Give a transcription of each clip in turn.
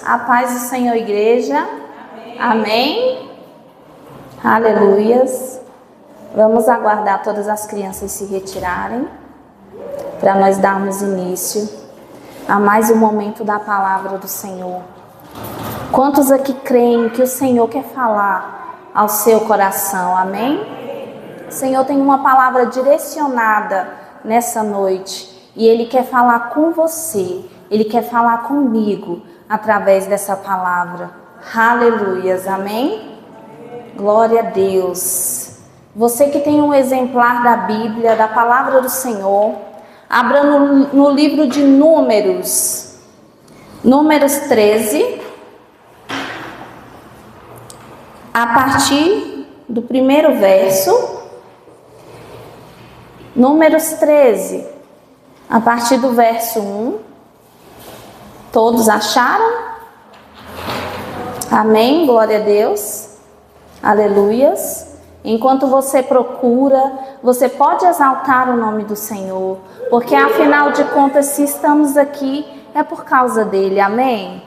A paz do Senhor, igreja. Amém. Aleluias. Vamos aguardar todas as crianças se retirarem para nós darmos início a mais um momento da palavra do Senhor. Quantos aqui creem que o Senhor quer falar ao seu coração? Amém? O Senhor tem uma palavra direcionada nessa noite e Ele quer falar com você, Ele quer falar comigo através dessa palavra. Aleluias, amém? Glória a Deus. Você que tem um exemplar da Bíblia, da palavra do Senhor, abra no livro de Números, Números 13, a partir do primeiro verso. Números 13, a partir do verso 1. Todos acharam? Amém? Glória a Deus. Aleluias. Enquanto você procura, você pode exaltar o nome do Senhor, porque afinal de contas, se estamos aqui, é por causa dele. Amém?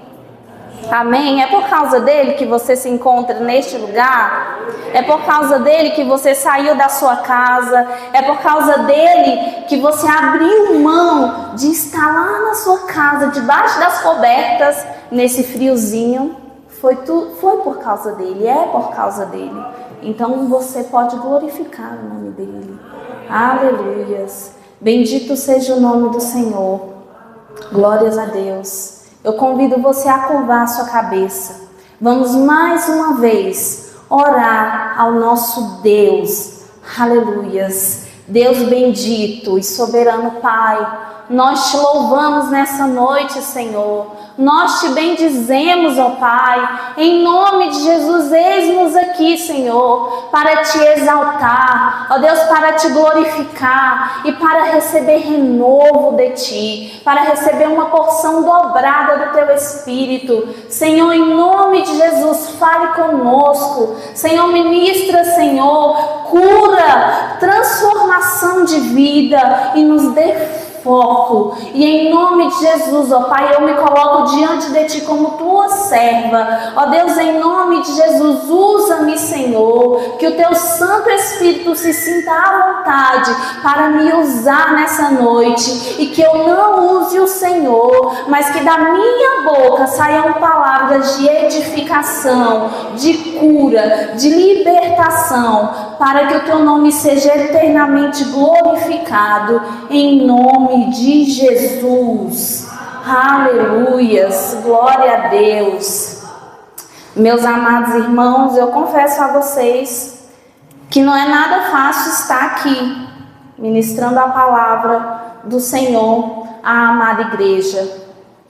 Amém? É por causa dele que você se encontra neste lugar? É por causa dele que você saiu da sua casa? É por causa dele que você abriu mão de estar lá na sua casa, debaixo das cobertas, nesse friozinho? Foi por causa dele, é por causa dele. Então você pode glorificar o nome dele. Aleluias. Bendito seja o nome do Senhor. Glórias a Deus. Eu convido você a curvar a sua cabeça. Vamos mais uma vez orar ao nosso Deus. Aleluias. Deus bendito e soberano Pai, nós te louvamos nessa noite, Senhor. Nós te bendizemos, ó Pai. Em nome de Jesus, eis-nos aqui, Senhor, para te exaltar, ó Deus, para te glorificar e para receber renovo de ti, para receber uma porção dobrada do teu Espírito. Senhor, em nome de Jesus, fale conosco. Senhor, ministra, Senhor, cura, transformação de vida e nos dê foco. E em nome de Jesus, ó Pai, eu me coloco diante de ti como tua serva. Ó Deus, em nome de Jesus, usa-me, Senhor, que o teu Santo Espírito se sinta à vontade para me usar nessa noite, e que eu não use o Senhor, mas que da minha boca saiam palavras de edificação, de cura, de libertação, para que o teu nome seja eternamente glorificado, em nome de Jesus. Aleluias, glória a Deus. Meus amados irmãos, eu confesso a vocês que não é nada fácil estar aqui ministrando a palavra do Senhor à amada igreja,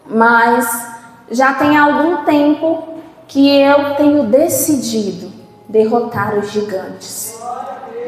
mas já tem algum tempo que eu tenho decidido derrotar os gigantes,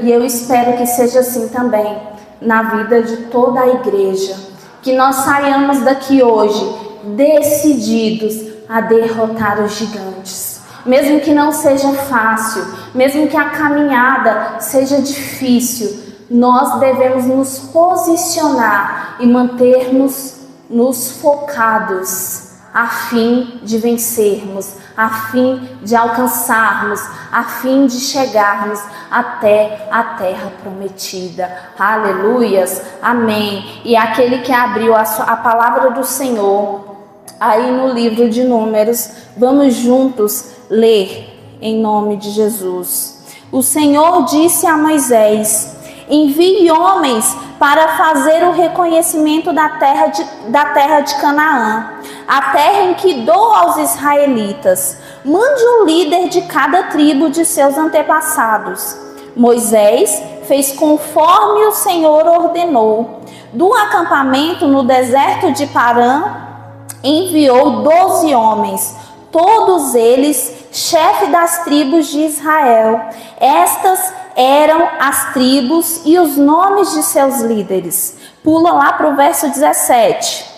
e eu espero que seja assim também na vida de toda a igreja, que nós saiamos daqui hoje decididos a derrotar os gigantes, mesmo que não seja fácil, mesmo que a caminhada seja difícil. Nós devemos nos posicionar e manter-nos focados, a fim de vencermos, a fim de alcançarmos, a fim de chegarmos até a terra prometida. Aleluias, amém. E aquele que abriu a palavra do Senhor aí no livro de Números, vamos juntos ler em nome de Jesus. O Senhor disse a Moisés: envie homens para fazer o reconhecimento da terra de Canaã, a terra em que dou aos israelitas. Mande um líder de cada tribo de seus antepassados. Moisés fez conforme o Senhor ordenou. Do acampamento no deserto de Parã, enviou 12 homens, todos eles chefe das tribos de Israel. Estas eram as tribos e os nomes de seus líderes. Pula lá para o verso 17.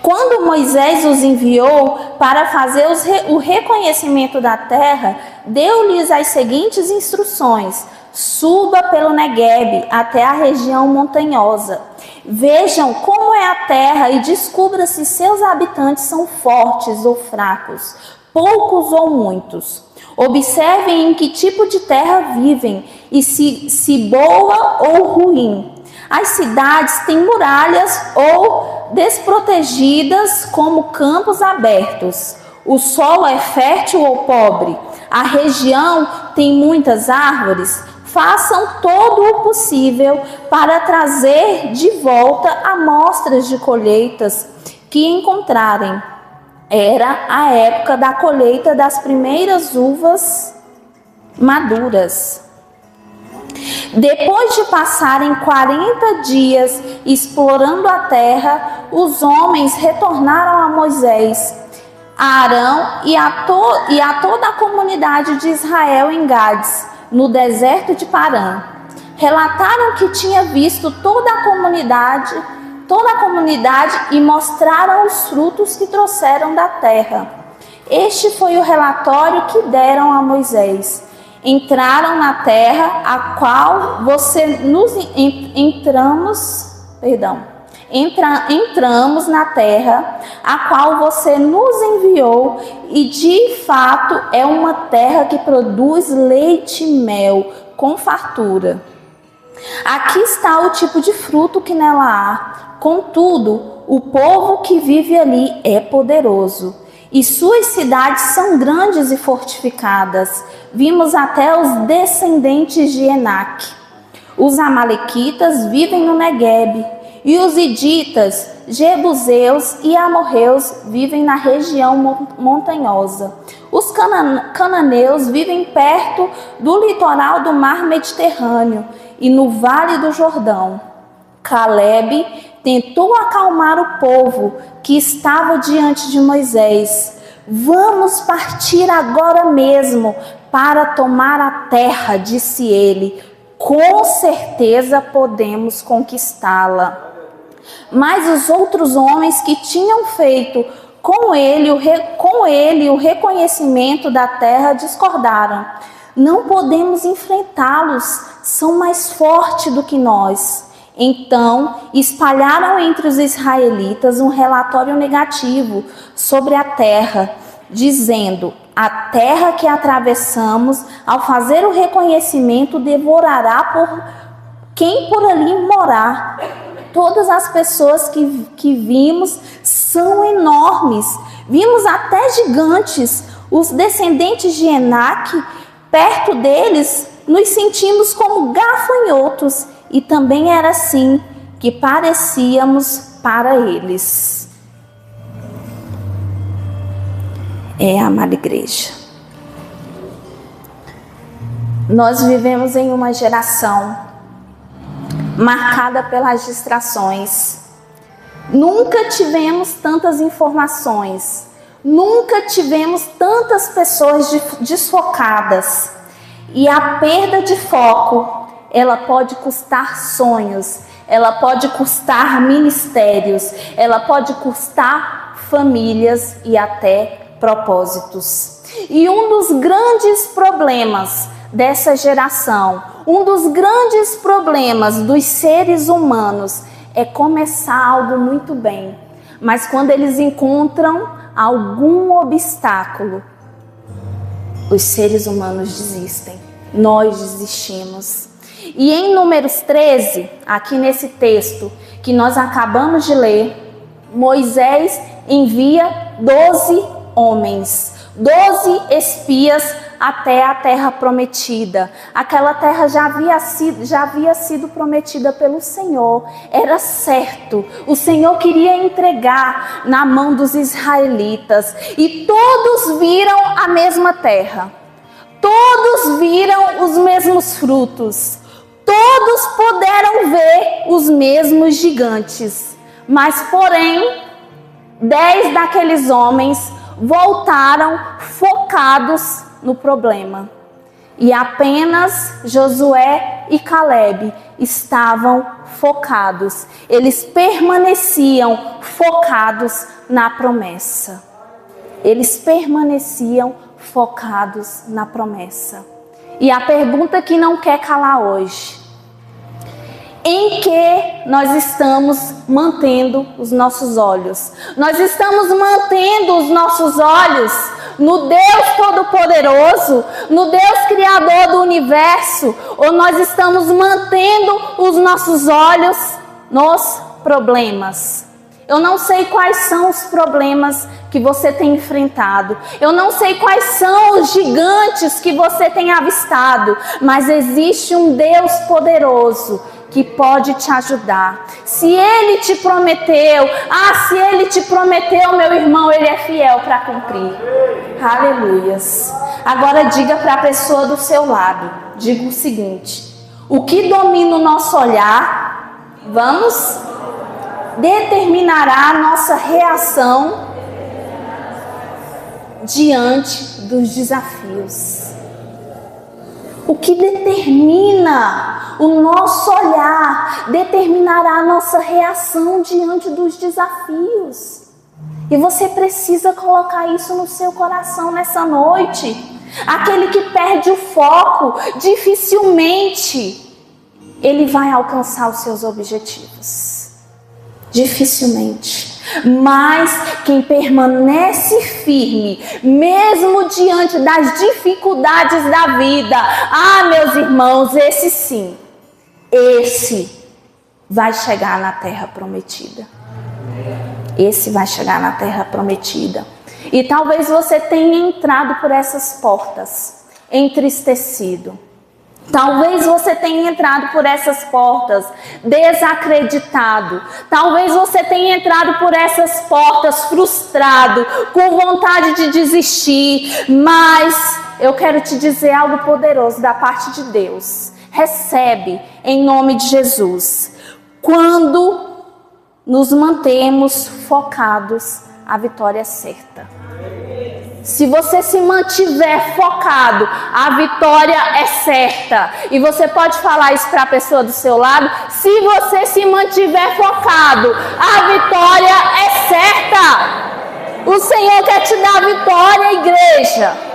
Quando Moisés os enviou para fazer o reconhecimento da terra, deu-lhes as seguintes instruções: suba pelo Neguebe até a região montanhosa. Vejam como é a terra e descubra se seus habitantes são fortes ou fracos, poucos ou muitos. Observem em que tipo de terra vivem e se boa ou ruim. As cidades têm muralhas ou desprotegidas como campos abertos. O solo é fértil ou pobre? A região tem muitas árvores? Façam todo o possível para trazer de volta amostras de colheitas que encontrarem. Era a época da colheita das primeiras uvas maduras. Depois de passarem 40 dias explorando a terra, os homens retornaram a Moisés, a Arão e a toda a comunidade de Israel em Gades, no deserto de Parã. Relataram que tinha visto toda a comunidade e mostraram os frutos que trouxeram da terra. Este foi o relatório que deram a Moisés. Entraram na terra a qual entramos na terra a qual você nos enviou, e de fato é uma terra que produz leite e mel com fartura. Aqui está o tipo de fruto que nela há. Contudo, o povo que vive ali é poderoso, e suas cidades são grandes e fortificadas. Vimos até os descendentes de Enaque. Os amalequitas vivem no Neguebe, e os iditas, jebuseus e amorreus vivem na região montanhosa. Os cananeus vivem perto do litoral do mar Mediterrâneo e no vale do Jordão. Calebe tentou acalmar o povo que estava diante de Moisés. Vamos partir agora mesmo para tomar a terra, disse ele. Com certeza podemos conquistá-la. Mas os outros homens que tinham feito com ele o reconhecimento da terra discordaram. Não podemos enfrentá-los, são mais fortes do que nós. Então, espalharam entre os israelitas um relatório negativo sobre a terra, dizendo: a terra que atravessamos, ao fazer o reconhecimento, devorará por quem por ali morar. Todas as pessoas que vimos são enormes. Vimos até gigantes. Os descendentes de Enaque, perto deles, nos sentimos como gafanhotos. E também era assim que parecíamos para eles. Amada igreja, nós vivemos em uma geração marcada pelas distrações. Nunca tivemos tantas informações, nunca tivemos tantas pessoas desfocadas. E a perda de foco, ela pode custar sonhos, ela pode custar ministérios, ela pode custar famílias e até propósitos. E um dos grandes problemas dessa geração, um dos grandes problemas dos seres humanos é começar algo muito bem, mas quando eles encontram algum obstáculo, os seres humanos desistem, nós desistimos. E em Números 13, aqui nesse texto que nós acabamos de ler, Moisés envia 12 homens, 12 espias até a terra prometida. Aquela terra já havia sido prometida pelo Senhor, era certo. O Senhor queria entregar na mão dos israelitas, e todos viram a mesma terra, todos viram os mesmos frutos, todos puderam ver os mesmos gigantes. Mas porém, 10 daqueles homens voltaram focados no problema. E apenas Josué e Calebe estavam focados. Eles permaneciam focados na promessa. Eles permaneciam focados na promessa. E a pergunta que não quer calar hoje: Em que nós estamos mantendo os nossos olhos? Nós estamos mantendo os nossos olhos no Deus Todo-Poderoso, no Deus Criador do Universo, ou nós estamos mantendo os nossos olhos nos problemas? Eu não sei quais são os problemas que você tem enfrentado. Eu não sei quais são os gigantes que você tem avistado, mas existe um Deus poderoso que pode te ajudar. Se Ele te prometeu, se Ele te prometeu, meu irmão, Ele é fiel para cumprir. Aleluias. Agora diga para a pessoa do seu lado, diga o seguinte: o que domina o nosso olhar, determinará a nossa reação diante dos desafios. O que determina o nosso olhar determinará a nossa reação diante dos desafios. E você precisa colocar isso no seu coração nessa noite. Aquele que perde o foco, dificilmente ele vai alcançar os seus objetivos. Dificilmente. Mas quem permanece firme, mesmo diante das dificuldades da vida, meus irmãos, esse vai chegar na terra prometida. Esse vai chegar na terra prometida. E talvez você tenha entrado por essas portas entristecido. Talvez você tenha entrado por essas portas desacreditado. Talvez você tenha entrado por essas portas frustrado, com vontade de desistir. Mas eu quero te dizer algo poderoso da parte de Deus. Recebe em nome de Jesus. Quando nos mantemos focados, a vitória é certa. Se você se mantiver focado, a vitória é certa. E você pode falar isso para a pessoa do seu lado. Se você se mantiver focado, a vitória é certa. O Senhor quer te dar vitória, igreja.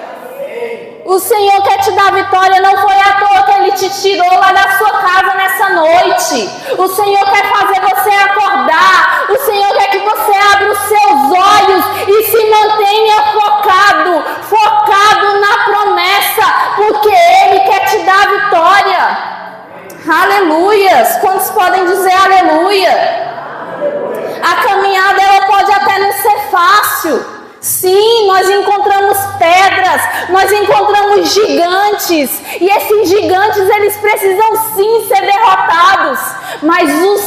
O Senhor quer te dar vitória. Não foi à toa que Ele te tirou lá da sua casa nessa noite. O Senhor quer fazer você acordar. O Senhor quer que você abra os seus olhos e se mantenha focado na promessa, porque Ele quer te dar vitória. Aleluias. Quantos podem dizer aleluia? A caminhada ela pode até não ser fácil. Sim, nós encontramos pedras, nós encontramos gigantes, e esses gigantes eles precisam sim ser derrotados, mas o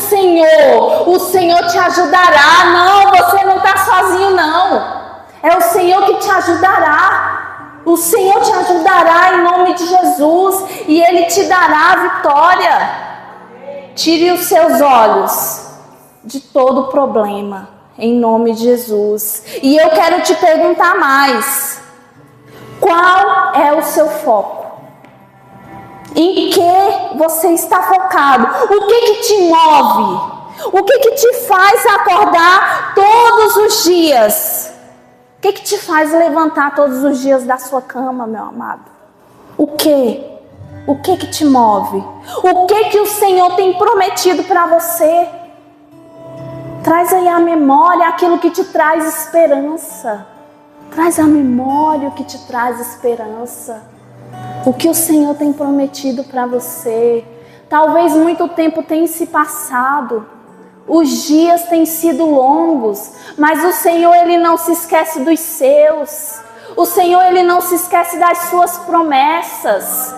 Senhor te ajudará. Não, você não está sozinho não, é o Senhor que te ajudará. O Senhor te ajudará em nome de Jesus, e Ele te dará a vitória. Tire os seus olhos de todo problema, em nome de Jesus. E eu quero te perguntar mais: qual é o seu foco? Em que você está focado? O que te move? O que te faz acordar todos os dias? O que te faz levantar todos os dias da sua cama, meu amado? O que? O que te move? O que o Senhor tem prometido para você? Traz aí à memória aquilo que te traz esperança. Traz à memória o que te traz esperança. O que o Senhor tem prometido para você. Talvez muito tempo tenha se passado. Os dias têm sido longos. Mas o Senhor, Ele não se esquece dos seus. O Senhor, Ele não se esquece das suas promessas.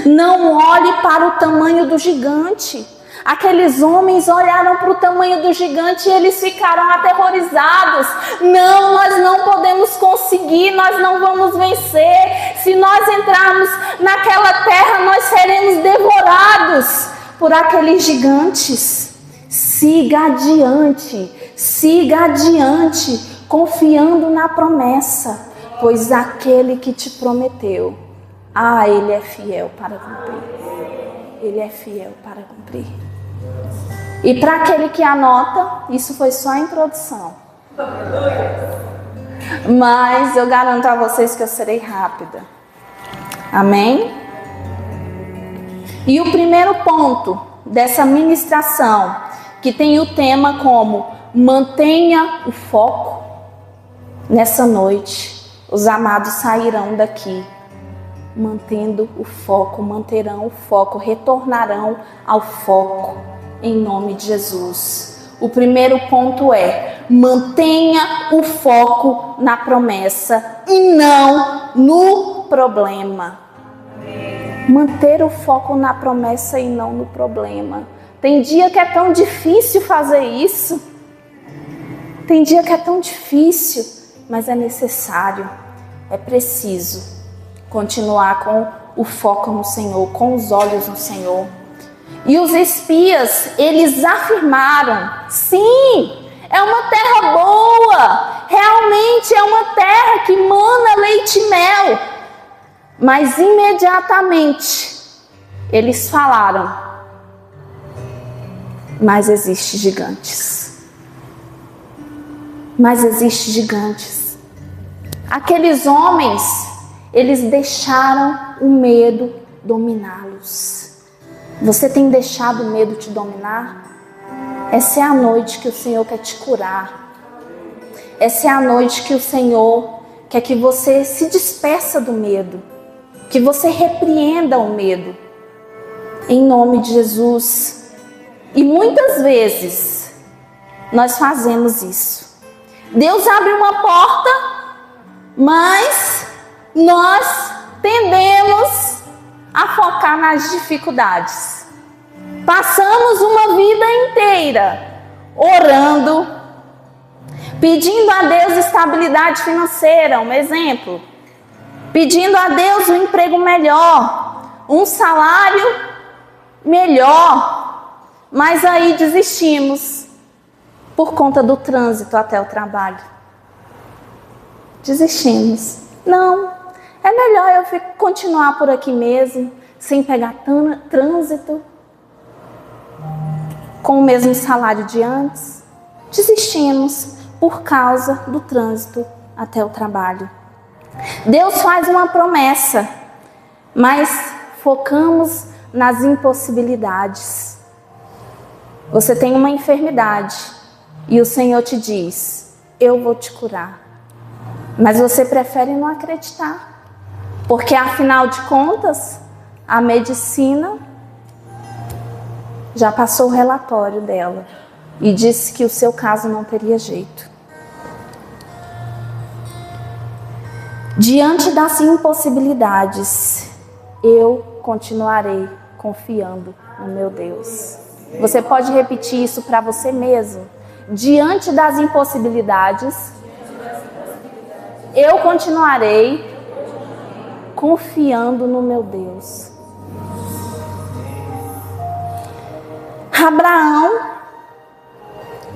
Não olhe para o tamanho do gigante. Aqueles homens olharam para o tamanho do gigante e eles ficaram aterrorizados. Não, nós não podemos conseguir, nós não vamos vencer. Se nós entrarmos naquela terra, nós seremos devorados por aqueles gigantes. Siga adiante, confiando na promessa, pois aquele que te prometeu, Ele é fiel para cumprir. Ele é fiel para cumprir. E para aquele que anota, isso foi só a introdução. Mas eu garanto a vocês que eu serei rápida. Amém? E o primeiro ponto dessa ministração, que tem o tema como mantenha o foco, nessa noite, os amados sairão daqui mantendo o foco, manterão o foco, retornarão ao foco, em nome de Jesus. O primeiro ponto é: mantenha o foco na promessa e não no problema. Manter o foco na promessa e não no problema. Tem dia que é tão difícil fazer isso. Tem dia que é tão difícil, mas é necessário, é preciso continuar com o foco no Senhor, com os olhos no Senhor. E os espias, eles afirmaram: sim, é uma terra boa, realmente é uma terra que mana leite e mel. Mas imediatamente eles falaram: mas existem gigantes. Mas existem gigantes. Aqueles homens, eles deixaram o medo dominá-los. Você tem deixado o medo te dominar? Essa é a noite que o Senhor quer te curar. Essa é a noite que o Senhor quer que você se despeça do medo, que você repreenda o medo, em nome de Jesus. E muitas vezes nós fazemos isso. Deus abre uma porta, mas nós tendemos a focar nas dificuldades. Passamos uma vida inteira orando, pedindo a Deus estabilidade financeira, um exemplo. Pedindo a Deus um emprego melhor, um salário melhor. Mas aí desistimos por conta do trânsito até o trabalho. Desistimos. Não, é melhor eu continuar por aqui mesmo, sem pegar trânsito, com o mesmo salário de antes. Desistimos por causa do trânsito até o trabalho. Deus faz uma promessa, mas focamos nas impossibilidades. Você tem uma enfermidade e o Senhor te diz: eu vou te curar. Mas você prefere não acreditar, porque afinal de contas, a medicina já passou o relatório dela e disse que o seu caso não teria jeito. Diante das impossibilidades, eu continuarei confiando no meu Deus. Você pode repetir isso para você mesmo. Diante das impossibilidades, eu continuarei confiando no meu Deus. Abraão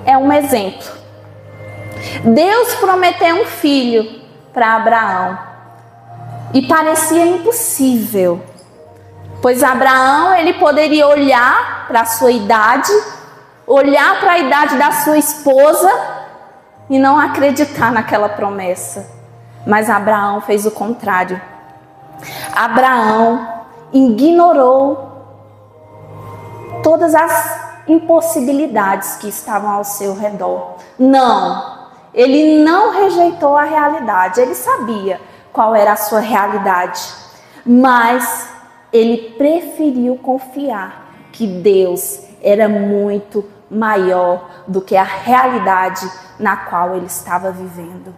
é um exemplo. Deus prometeu um filho para Abraão e parecia impossível, pois Abraão ele poderia olhar para a sua idade, olhar para a idade da sua esposa e não acreditar naquela promessa. Mas Abraão fez o contrário. Abraão ignorou todas as impossibilidades que estavam ao seu redor. Não, ele não rejeitou a realidade. Ele sabia qual era a sua realidade, mas ele preferiu confiar que Deus era muito maior do que a realidade na qual ele estava vivendo.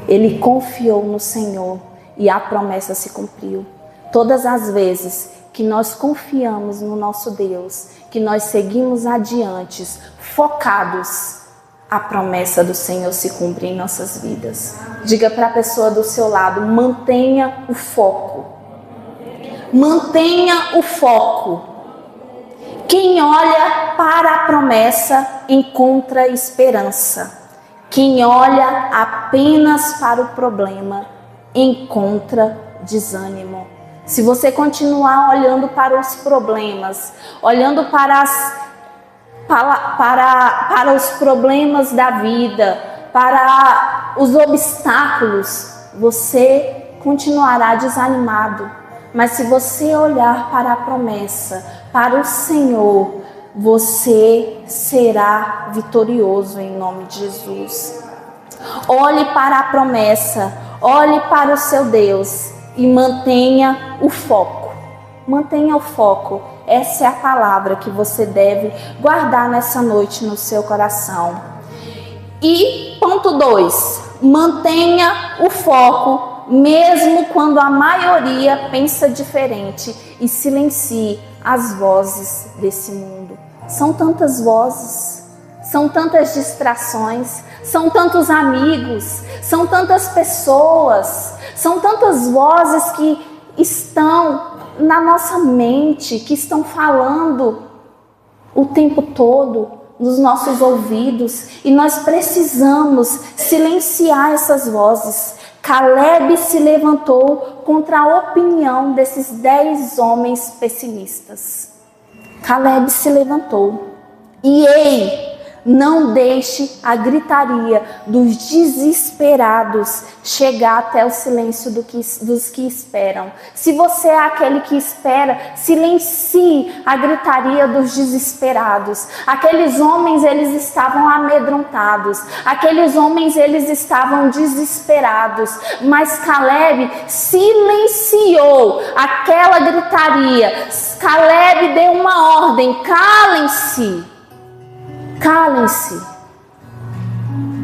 Ele confiou no Senhor e a promessa se cumpriu. Todas as vezes que nós confiamos no nosso Deus, que nós seguimos adiante, focados, a promessa do Senhor se cumpre em nossas vidas. Diga para a pessoa do seu lado: mantenha o foco. Mantenha o foco. Quem olha para a promessa encontra esperança. Quem olha apenas para o problema encontra desânimo. Se você continuar olhando para os problemas, olhando para os problemas da vida, para os obstáculos, você continuará desanimado. mas se você olhar para a promessa, para o Senhor, você será vitorioso em nome de Jesus. Olhe para a promessa, olhe para o seu Deus e mantenha o foco. Mantenha o foco. Essa é a palavra que você deve guardar nessa noite no seu coração. E ponto 2, mantenha o foco mesmo quando a maioria pensa diferente e silencie as vozes desse mundo. São tantas vozes, são tantas distrações, são tantos amigos, são tantas pessoas, são tantas vozes que estão na nossa mente, que estão falando o tempo todo nos nossos ouvidos, e nós precisamos silenciar essas vozes. Caleb se levantou contra a opinião desses 10 homens pessimistas. Caleb se levantou. E ei, não deixe a gritaria dos desesperados chegar até o silêncio dos que esperam. Se você é aquele que espera, silencie a gritaria dos desesperados. Aqueles homens, eles estavam amedrontados. Aqueles homens, eles estavam desesperados. Mas Caleb silenciou aquela gritaria. Caleb deu uma ordem: calem-se. Calem-se.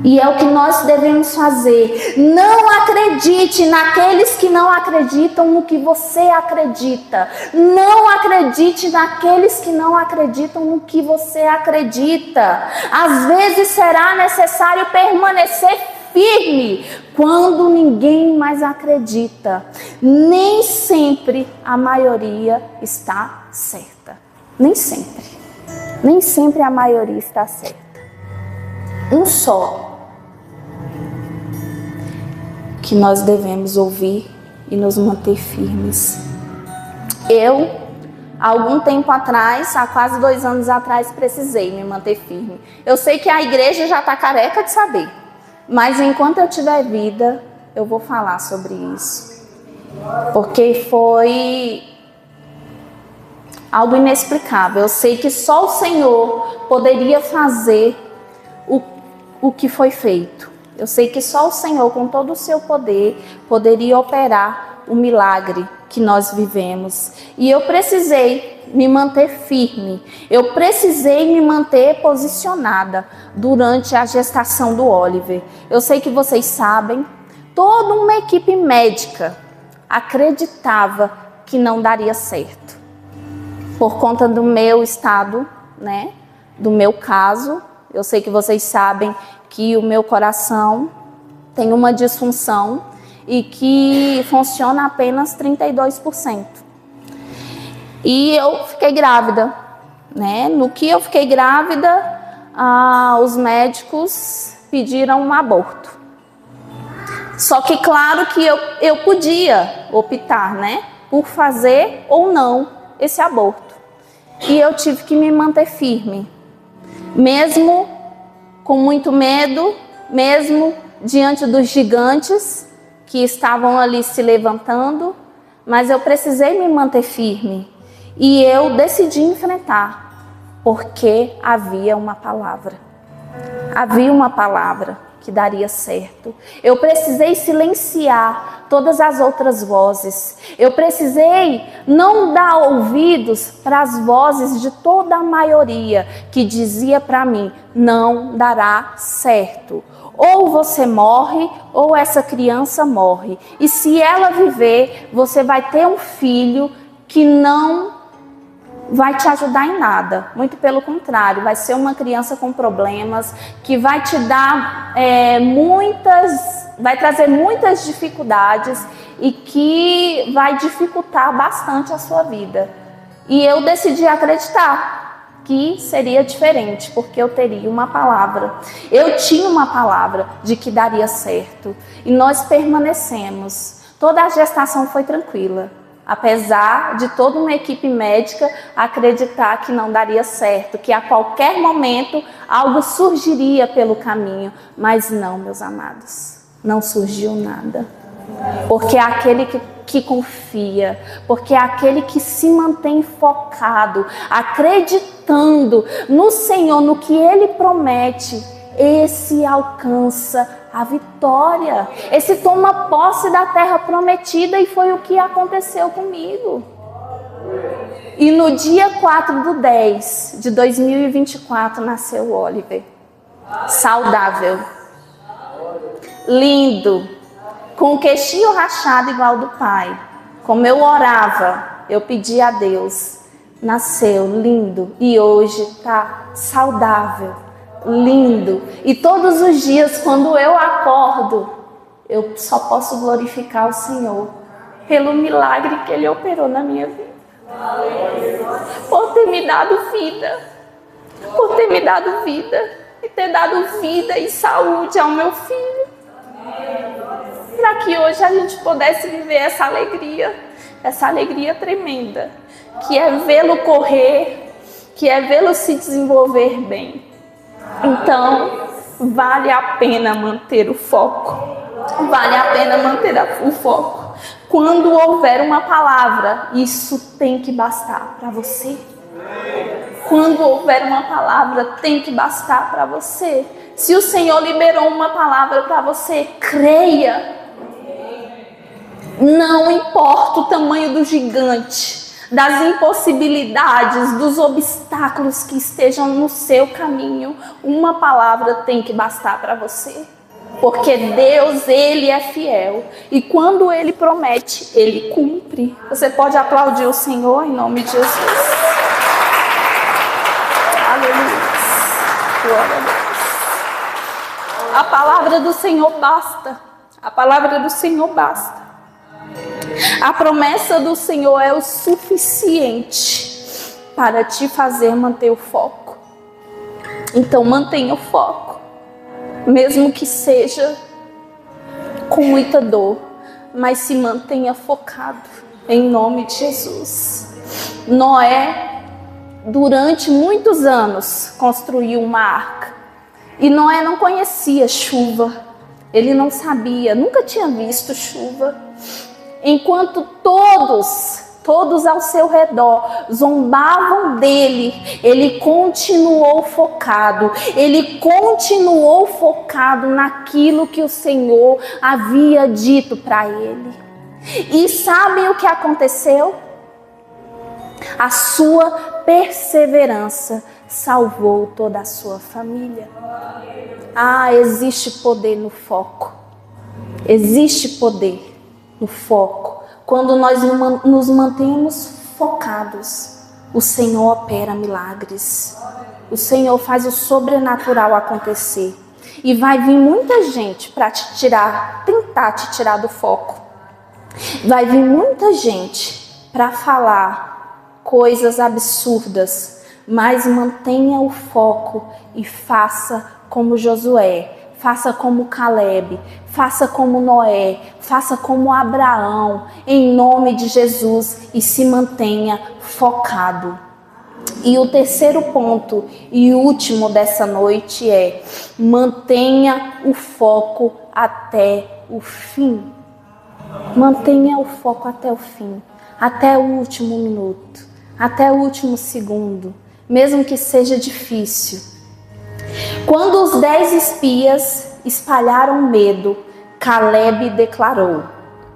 E é o que nós devemos fazer. Não acredite naqueles que não acreditam no que você acredita. Não acredite naqueles que não acreditam no que você acredita. Às vezes será necessário permanecer firme quando ninguém mais acredita. Nem sempre a maioria está certa. Nem sempre. Nem sempre a maioria está certa. Um só que nós devemos ouvir e nos manter firmes. Eu, há algum tempo atrás, há quase 2 anos atrás, precisei me manter firme. Eu sei que a igreja já está careca de saber, mas enquanto eu tiver vida, eu vou falar sobre isso. Porque foi algo inexplicável. Eu sei que só o Senhor poderia fazer o que foi feito. Eu sei que só o Senhor, com todo o seu poder, poderia operar o milagre que nós vivemos. E eu precisei me manter firme. Eu precisei me manter posicionada durante a gestação do Oliver. Eu sei que vocês sabem, toda uma equipe médica acreditava que não daria certo. Por conta do meu estado, né? Do meu caso, eu sei que vocês sabem que o meu coração tem uma disfunção e que funciona apenas 32%. E eu fiquei grávida, né? No que eu fiquei grávida, os médicos pediram um aborto. Só que claro que eu podia optar, né? Por fazer ou não esse aborto. E eu tive que me manter firme, mesmo com muito medo, mesmo diante dos gigantes que estavam ali se levantando, mas eu precisei me manter firme e eu decidi enfrentar, porque havia uma palavra. Havia uma palavra que daria certo. Eu precisei silenciar todas as outras vozes. Eu precisei não dar ouvidos para as vozes de toda a maioria que dizia para mim: não dará certo. Ou você morre, ou essa criança morre. E se ela viver, você vai ter um filho que não vai te ajudar em nada. Muito pelo contrário, vai ser uma criança com problemas, que vai te dar vai trazer muitas dificuldades e que vai dificultar bastante a sua vida. E eu decidi acreditar que seria diferente, porque eu teria uma palavra. Eu tinha uma palavra de que daria certo. E nós permanecemos. Toda a gestação foi tranquila. Apesar de toda uma equipe médica acreditar que não daria certo, que a qualquer momento algo surgiria pelo caminho. Mas não, meus amados, não surgiu nada. Porque aquele que que confia, porque é aquele que se mantém focado, acreditando no Senhor, no que Ele promete, esse alcança a vitória, esse toma posse da terra prometida, e foi o que aconteceu comigo. E no dia 4/10 de 2024 nasceu o Oliver, saudável, lindo, com o queixinho rachado igual do pai. Como eu orava, eu pedi a Deus, nasceu lindo e hoje está saudável, lindo. E todos os dias quando eu acordo, eu só posso glorificar o Senhor pelo milagre que Ele operou na minha vida. Por ter me dado vida, por ter me dado vida e ter dado vida e saúde ao meu filho, para que hoje a gente pudesse viver essa alegria tremenda, que é vê-lo correr, que é vê-lo se desenvolver bem. Então, vale a pena manter o foco, vale a pena manter o foco. Quando houver uma palavra, isso tem que bastar para você. Quando houver uma palavra, tem que bastar para você. Se o Senhor liberou uma palavra para você, creia. Não importa o tamanho do gigante, das impossibilidades, dos obstáculos que estejam no seu caminho, uma palavra tem que bastar para você. Porque Deus, Ele é fiel. E quando Ele promete, Ele cumpre. Você pode aplaudir o Senhor em nome de Jesus. Aleluia. Glória a Deus. A palavra do Senhor basta. A palavra do Senhor basta. A promessa do Senhor é o suficiente para te fazer manter o foco. Então mantenha o foco. Mesmo que seja com muita dor, mas se mantenha focado em nome de Jesus. Noé, durante muitos anos, construiu uma arca. E Noé não conhecia chuva. Ele não sabia, nunca tinha visto chuva. Enquanto todos ao seu redor zombavam dele, ele continuou focado. Ele continuou focado naquilo que o Senhor havia dito para ele. E sabem o que aconteceu? A sua perseverança salvou toda a sua família. Existe poder no foco. Existe poder no foco. Quando nós nos mantemos focados, o Senhor opera milagres. O Senhor faz o sobrenatural acontecer. E vai vir muita gente para tentar te tirar do foco. Vai vir muita gente para falar coisas absurdas. Mas mantenha o foco e faça como Josué. Faça como Caleb, faça como Noé, faça como Abraão, em nome de Jesus, e se mantenha focado. E o terceiro ponto e último dessa noite é: mantenha o foco até o fim. Mantenha o foco até o fim, até o último minuto, até o último segundo, mesmo que seja difícil. Quando os 10 espias espalharam medo, Caleb declarou: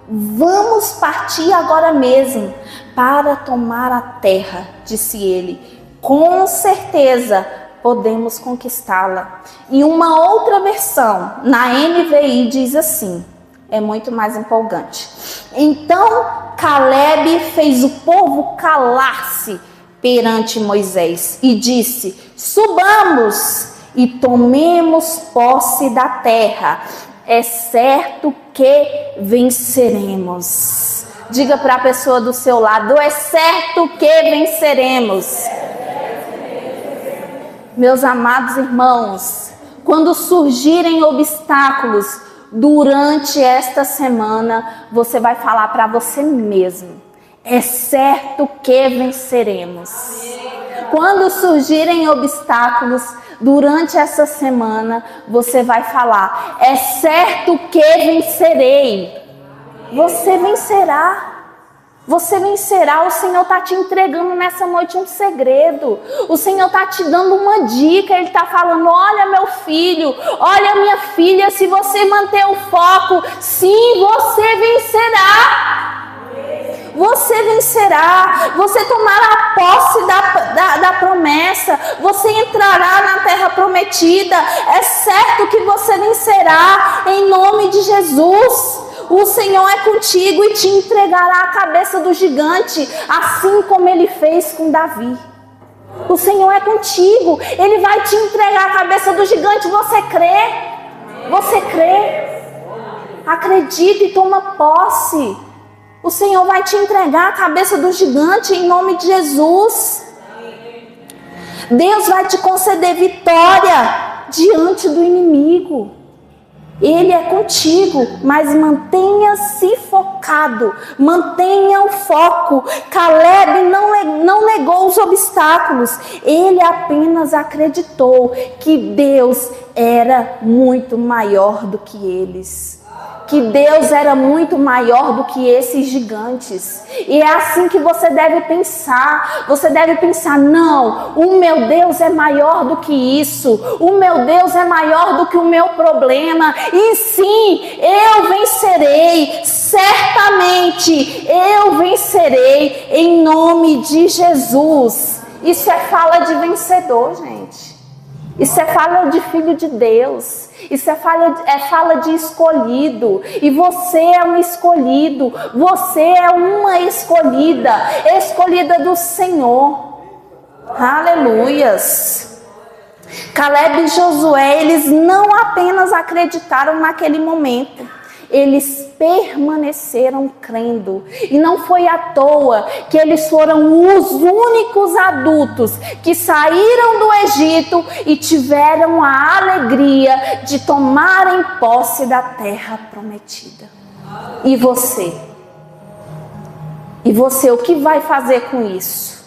vamos partir agora mesmo para tomar a terra, disse ele. Com certeza podemos conquistá-la. E uma outra versão, na NVI, diz assim, é muito mais empolgante. Então Caleb fez o povo calar-se perante Moisés e disse: subamos e tomemos posse da terra, é certo que venceremos. Diga para a pessoa do seu lado: é certo que venceremos. Meus amados irmãos, quando surgirem obstáculos durante esta semana, você vai falar para você mesmo: é certo que venceremos. Quando surgirem obstáculos durante essa semana, você vai falar: é certo que vencerei. Você vencerá. Você vencerá. O Senhor está te entregando nessa noite um segredo. O Senhor está te dando uma dica. Ele está falando: olha, meu filho, olha, minha filha, se você manter o foco, sim, você vencerá. Você vencerá, você tomará posse da promessa, você entrará na terra prometida. É certo que você vencerá, em nome de Jesus. O Senhor é contigo e te entregará a cabeça do gigante, assim como Ele fez com Davi. O Senhor é contigo, Ele vai te entregar a cabeça do gigante. Você crê? Você crê? Acredita e toma posse. O Senhor vai te entregar a cabeça do gigante em nome de Jesus. Deus vai te conceder vitória diante do inimigo. Ele é contigo, mas mantenha-se focado, mantenha o foco. Caleb não negou os obstáculos, ele apenas acreditou que Deus era muito maior do que eles. Que Deus era muito maior do que esses gigantes. E é assim que você deve pensar. Você deve pensar: não, o meu Deus é maior do que isso. O meu Deus é maior do que o meu problema. E sim, eu vencerei. Certamente eu vencerei em nome de Jesus. Isso é fala de vencedor, gente. Isso é fala de filho de Deus. Isso é fala de escolhido. E você é um escolhido. Você é uma escolhida. Escolhida do Senhor. Aleluias. Caleb e Josué, eles não apenas acreditaram naquele momento. Eles permaneceram crendo. E não foi à toa que eles foram os únicos adultos que saíram do Egito e tiveram a alegria de tomarem posse da terra prometida. E você? E você, o que vai fazer com isso?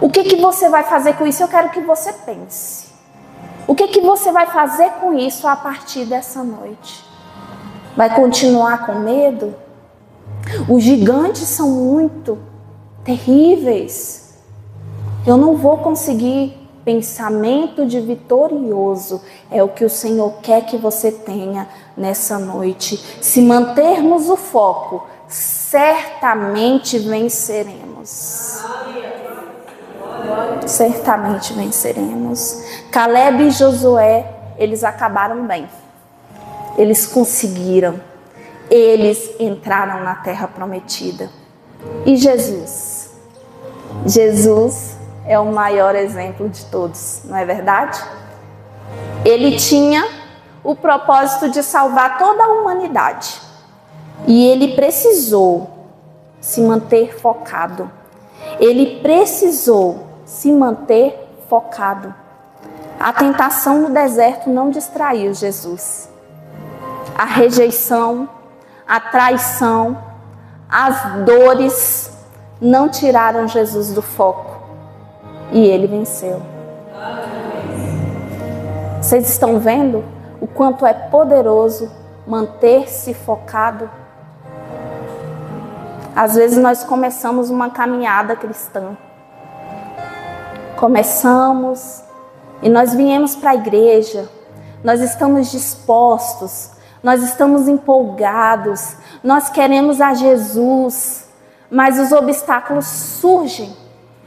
O que você vai fazer com isso? Eu quero que você pense. O que você vai fazer com isso a partir dessa noite? Vai continuar com medo? Os gigantes são muito terríveis. Eu não vou conseguir. Pensamento de vitorioso é o que o Senhor quer que você tenha nessa noite. Se mantermos o foco, certamente venceremos. Certamente venceremos. Caleb e Josué, eles acabaram bem. Eles conseguiram. Eles entraram na terra prometida. E Jesus? Jesus é o maior exemplo de todos, não é verdade? Ele tinha o propósito de salvar toda a humanidade. E ele precisou se manter focado. Ele precisou se manter focado. A tentação no deserto não distraiu Jesus. A rejeição, a traição, as dores não tiraram Jesus do foco. E ele venceu. Vocês estão vendo o quanto é poderoso manter-se focado? Às vezes nós começamos uma caminhada cristã. Começamos e nós viemos para a igreja. Nós estamos dispostos. Nós estamos empolgados, nós queremos a Jesus, mas os obstáculos surgem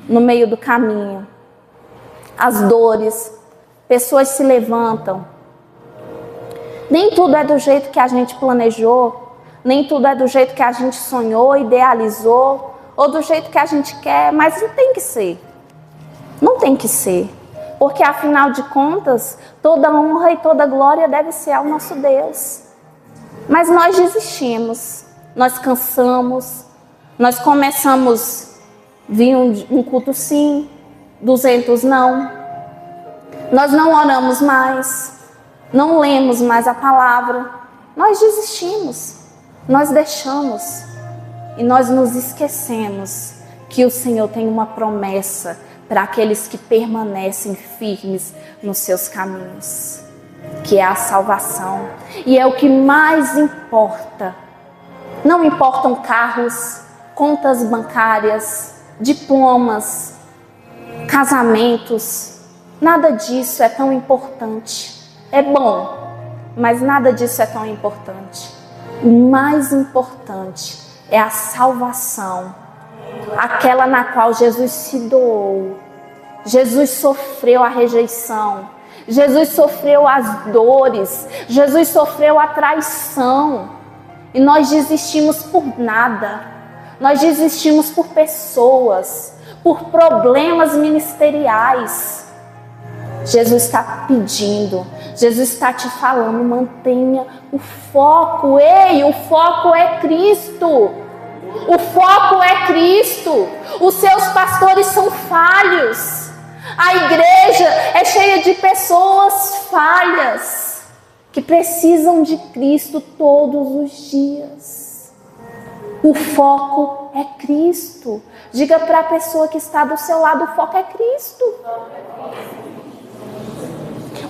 no meio do caminho. As dores, pessoas se levantam. Nem tudo é do jeito que a gente planejou, nem tudo é do jeito que a gente sonhou, idealizou, ou do jeito que a gente quer, mas não tem que ser. Não tem que ser, porque afinal de contas, toda honra e toda glória deve ser ao nosso Deus. Mas nós desistimos, nós cansamos, nós começamos, vir um culto sim, 200 não. Nós não oramos mais, não lemos mais a palavra, nós desistimos, nós deixamos e nós nos esquecemos que o Senhor tem uma promessa para aqueles que permanecem firmes nos seus caminhos. Que é a salvação. E é o que mais importa. Não importam carros, contas bancárias, diplomas, casamentos. Nada disso é tão importante. É bom, mas nada disso é tão importante. O mais importante é a salvação, aquela na qual Jesus se doou. Jesus sofreu a rejeição, Jesus sofreu as dores, Jesus sofreu a traição. E nós desistimos por nada, nós desistimos por pessoas, por problemas ministeriais. Jesus está pedindo, Jesus está te falando, mantenha o foco. Ei, o foco é Cristo. O foco é Cristo. Os seus pastores são falhos. A igreja é cheia de pessoas falhas que precisam de Cristo todos os dias. O foco é Cristo. Diga para a pessoa que está do seu lado, o foco é Cristo.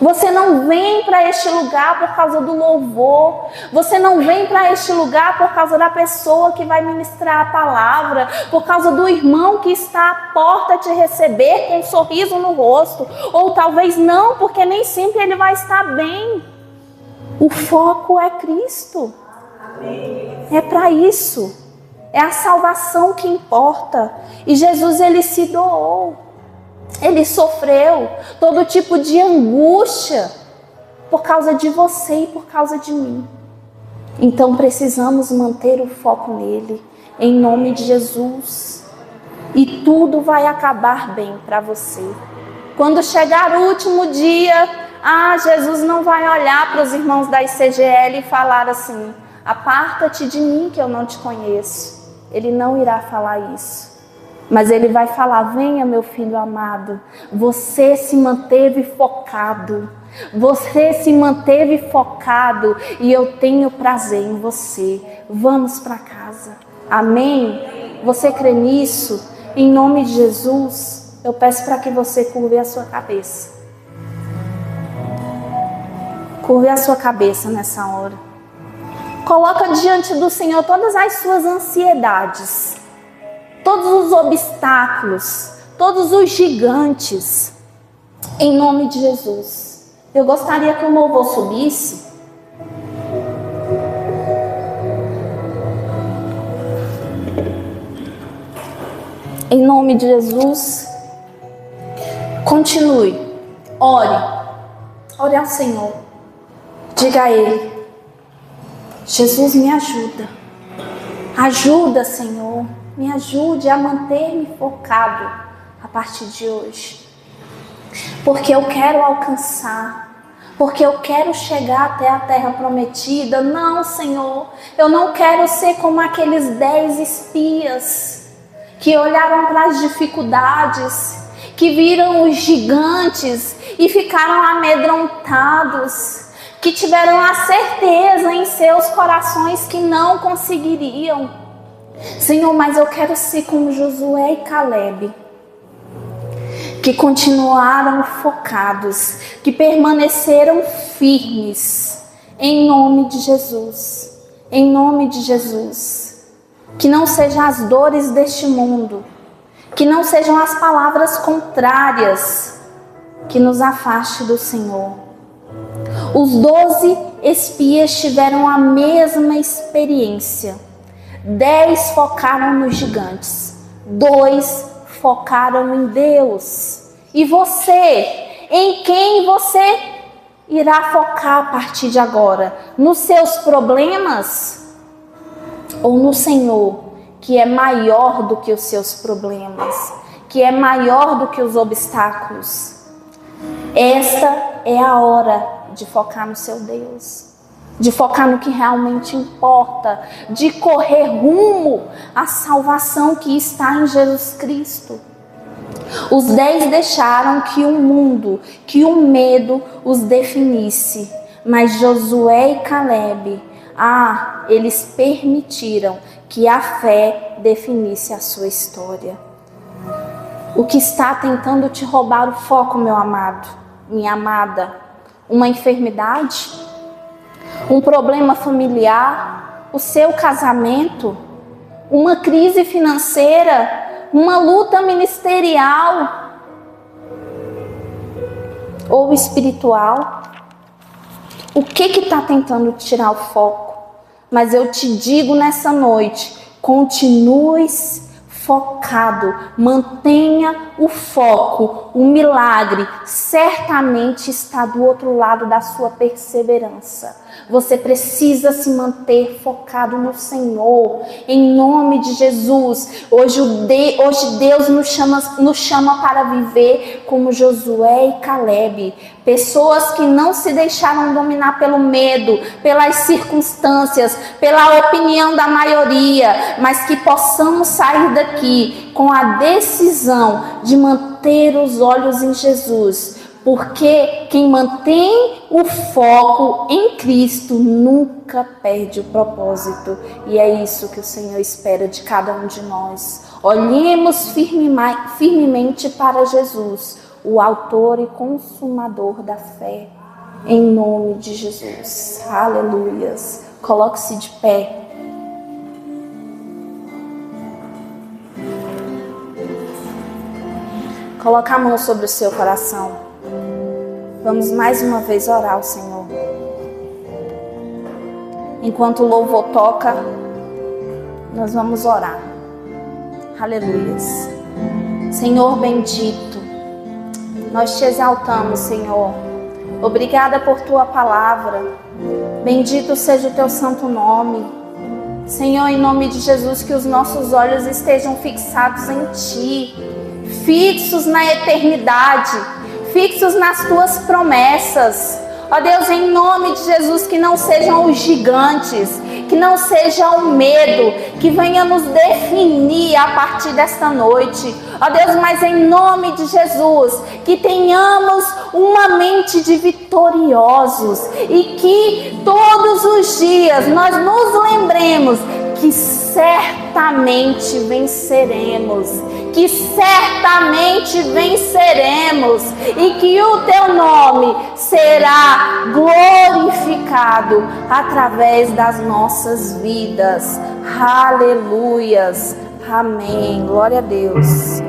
Você não vem para este lugar por causa do louvor. Você não vem para este lugar por causa da pessoa que vai ministrar a palavra, por causa do irmão que está à porta te receber com um sorriso no rosto. Ou talvez não, porque nem sempre ele vai estar bem. O foco é Cristo. É para isso. É a salvação que importa. E Jesus, ele se doou. Ele sofreu todo tipo de angústia por causa de você e por causa de mim. Então precisamos manter o foco nele, em nome de Jesus. E tudo vai acabar bem para você. Quando chegar o último dia, Jesus não vai olhar para os irmãos da ICGL e falar assim: aparta-te de mim que eu não te conheço. Ele não irá falar isso. Mas ele vai falar: venha, meu filho amado, você se manteve focado. Você se manteve focado e eu tenho prazer em você. Vamos para casa. Amém? Você crê nisso? Em nome de Jesus, eu peço para que você curve a sua cabeça. Curve a sua cabeça nessa hora. Coloca diante do Senhor todas as suas ansiedades, todos os obstáculos, todos os gigantes, em nome de Jesus. Eu gostaria que o louvor subisse. Em nome de Jesus, continue, ore ao Senhor, diga a Ele: Jesus, me ajuda, Senhor. Me ajude a manter-me focado a partir de hoje. Porque eu quero alcançar. Porque eu quero chegar até a terra prometida. Não, Senhor, eu não quero ser como aqueles 10 espias que olharam para as dificuldades, que viram os gigantes e ficaram amedrontados, que tiveram a certeza em seus corações que não conseguiriam. Senhor, mas eu quero ser como Josué e Caleb, que continuaram focados, que permaneceram firmes, em nome de Jesus, em nome de Jesus. Que não sejam as dores deste mundo, que não sejam as palavras contrárias que nos afaste do Senhor. Os 12 espias tiveram a mesma experiência. 10 focaram nos gigantes, 2 focaram em Deus. E você, em quem você irá focar a partir de agora? Nos seus problemas ou no Senhor, que é maior do que os seus problemas, que é maior do que os obstáculos? Esta é a hora de focar no seu Deus, de focar no que realmente importa, de correr rumo à salvação que está em Jesus Cristo. Os 10 deixaram que o mundo, que o medo os definisse, mas Josué e Caleb, eles permitiram que a fé definisse a sua história. O que está tentando te roubar o foco, meu amado, minha amada? Uma enfermidade? Um problema familiar, o seu casamento, uma crise financeira, uma luta ministerial ou espiritual. O que está tentando tirar o foco? Mas eu te digo nessa noite, continue focado, mantenha o foco, o milagre certamente está do outro lado da sua perseverança. Você precisa se manter focado no Senhor, em nome de Jesus. Hoje Deus nos chama para viver como Josué e Caleb, pessoas que não se deixaram dominar pelo medo, pelas circunstâncias, pela opinião da maioria, mas que possamos sair daqui com a decisão de manter os olhos em Jesus. Porque quem mantém o foco em Cristo nunca perde o propósito. E é isso que o Senhor espera de cada um de nós. Olhemos firmemente para Jesus, o autor e consumador da fé. Em nome de Jesus. Aleluias. Coloque-se de pé. Coloque a mão sobre o seu coração. Vamos mais uma vez orar ao Senhor. Enquanto o louvor toca, nós vamos orar. Aleluias. Senhor bendito, nós te exaltamos, Senhor. Obrigada por tua palavra. Bendito seja o teu santo nome. Senhor, em nome de Jesus, que os nossos olhos estejam fixados em ti, fixos na eternidade, fixos nas tuas promessas. Ó Deus, em nome de Jesus, que não sejam os gigantes, que não seja o medo que venha nos definir a partir desta noite. Ó Deus, mas em nome de Jesus, que tenhamos uma mente de vitoriosos e que todos os dias nós nos lembremos que certamente venceremos, que certamente venceremos e que o teu nome será glorificado através das nossas vidas. Aleluias. Amém. Glória a Deus.